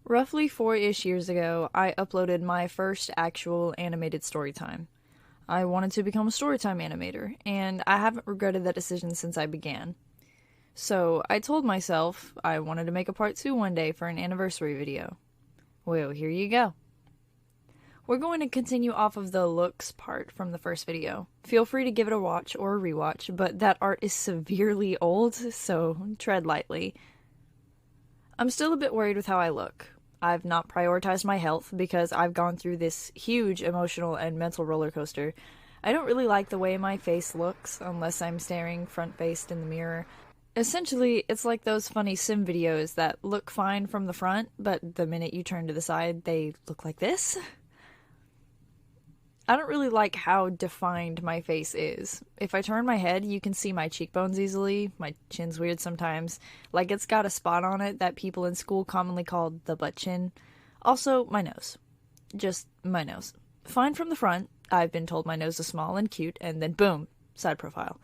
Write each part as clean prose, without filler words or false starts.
Roughly 4-ish years ago, I uploaded my first actual animated storytime. I wanted to become a storytime animator, and I haven't regretted that decision since I began. So, I told myself I wanted to make a part 2 one day for an anniversary video. Well, here you go. We're going to continue off of the looks part from the first video. Feel free to give it a watch or a rewatch, but that art is severely old, so tread lightly. I'm still a bit worried with how I look. I've not prioritized my health because I've gone through this huge emotional and mental roller coaster. I don't really like the way my face looks unless I'm staring front-faced in the mirror. Essentially, it's like those funny sim videos that look fine from the front, but the minute you turn to the side, they look like this. I don't really like how defined my face is. If I turn my head, you can see my cheekbones easily. My chin's weird sometimes. Like it's got a spot on it that people in school commonly called the butt chin. Also, my nose. Just my nose. Fine from the front. I've been told my nose is small and cute, and then boom, side profile.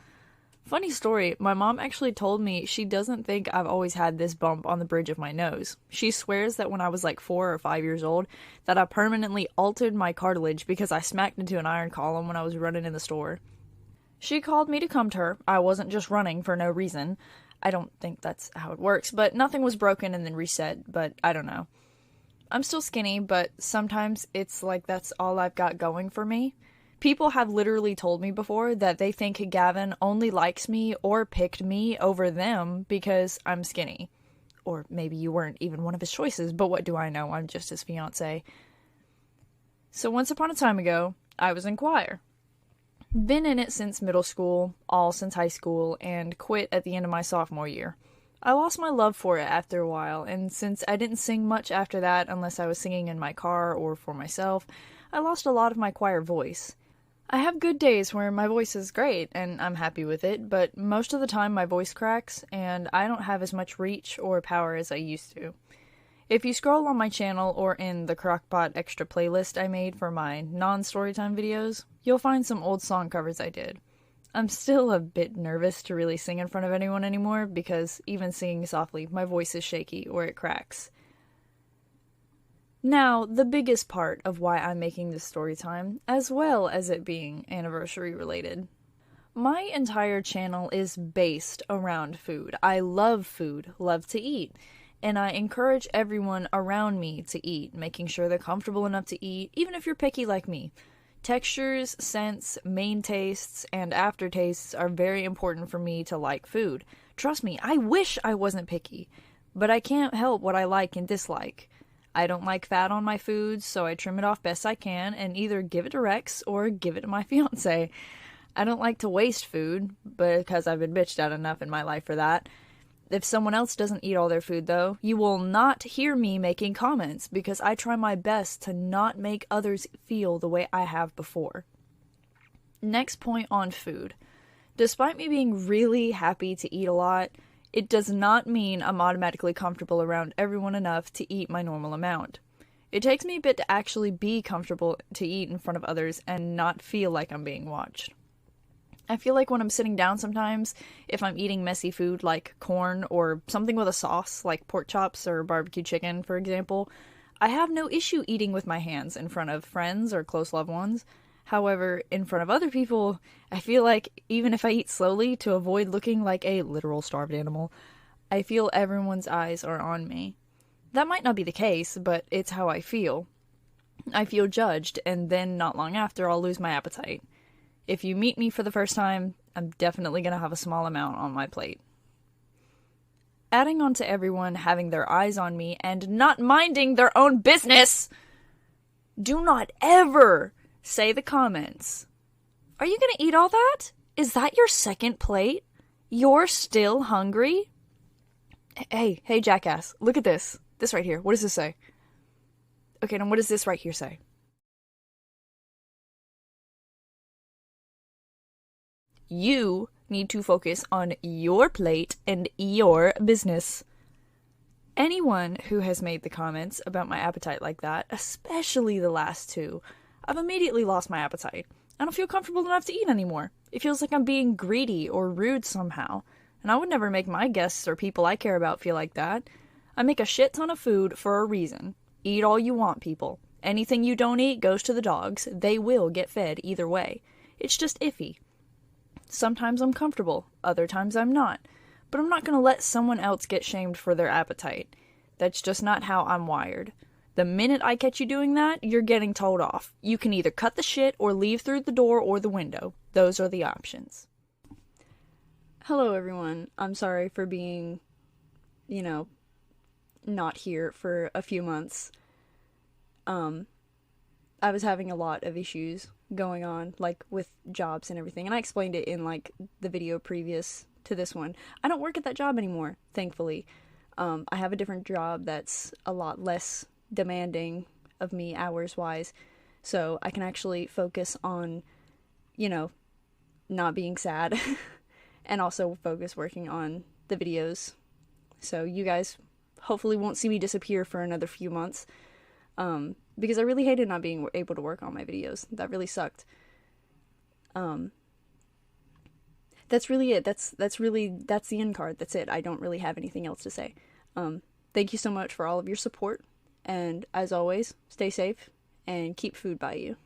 Funny story, my mom actually told me she doesn't think I've always had this bump on the bridge of my nose. She swears that when I was like 4 or 5 years old, that I permanently altered my cartilage because I smacked into an iron column when I was running in the store. She called me to come to her. I wasn't just running for no reason. I don't think that's how it works, but nothing was broken and then reset, but I don't know. I'm still skinny, but sometimes it's like that's all I've got going for me. People have literally told me before that they think Gavin only likes me or picked me over them because I'm skinny. Or maybe you weren't even one of his choices, but what do I know? I'm just his fiancé. So once upon a time ago, I was in choir. Been in it since middle school, all since high school, and quit at the end of my sophomore year. I lost my love for it after a while, and since I didn't sing much after that unless I was singing in my car or for myself, I lost a lot of my choir voice. I have good days where my voice is great, and I'm happy with it, but most of the time my voice cracks, and I don't have as much reach or power as I used to. If you scroll on my channel or in the Crockpot extra playlist I made for my non-storytime videos, you'll find some old song covers I did. I'm still a bit nervous to really sing in front of anyone anymore, because even singing softly, my voice is shaky or it cracks. Now, the biggest part of why I'm making this story time, as well as it being anniversary related. My entire channel is based around food. I love food, love to eat, and I encourage everyone around me to eat, making sure they're comfortable enough to eat, even if you're picky like me. Textures, scents, main tastes, and aftertastes are very important for me to like food. Trust me, I wish I wasn't picky, but I can't help what I like and dislike. I don't like fat on my foods, so I trim it off best I can and either give it to Rex or give it to my fiance. I don't like to waste food, because I've been bitched at enough in my life for that. If someone else doesn't eat all their food, though, you will not hear me making comments, because I try my best to not make others feel the way I have before. Next point on food. Despite me being really happy to eat a lot, it does not mean I'm automatically comfortable around everyone enough to eat my normal amount. It takes me a bit to actually be comfortable to eat in front of others and not feel like I'm being watched. I feel like when I'm sitting down sometimes, if I'm eating messy food like corn or something with a sauce like pork chops or barbecue chicken, for example, I have no issue eating with my hands in front of friends or close loved ones. However, in front of other people, I feel like even if I eat slowly to avoid looking like a literal starved animal, I feel everyone's eyes are on me. That might not be the case, but it's how I feel. I feel judged, and then not long after, I'll lose my appetite. If you meet me for the first time, I'm definitely going to have a small amount on my plate. Adding on to everyone having their eyes on me and not minding their own business, do not ever say the comments, "Are you gonna eat all that? Is that your second plate? You're still hungry?" Hey, jackass, look at this. This right here. What does this say? Okay, now what does this right here say? You need to focus on your plate and your business. Anyone who has made the comments about my appetite like that, especially the last two, I've immediately lost my appetite. I don't feel comfortable enough to eat anymore. It feels like I'm being greedy or rude somehow, and I would never make my guests or people I care about feel like that. I make a shit ton of food for a reason. Eat all you want, people. Anything you don't eat goes to the dogs. They will get fed either way. It's just iffy. Sometimes I'm comfortable, other times I'm not. But I'm not going to let someone else get shamed for their appetite. That's just not how I'm wired. The minute I catch you doing that, you're getting told off. You can either cut the shit or leave through the door or the window. Those are the options. Hello, everyone. I'm sorry for being, not here for a few months. I was having a lot of issues going on, like, with jobs and everything, and I explained it in, like, the video previous to this one. I don't work at that job anymore, thankfully. I have a different job that's a lot less demanding of me hours-wise, so I can actually focus on, not being sad, and also focus working on the videos. So you guys hopefully won't see me disappear for another few months, because I really hated not being able to work on my videos. That really sucked. That's really it. That's the end card. That's it. I don't really have anything else to say. Thank you so much for all of your support, and as always, stay safe and keep food by you.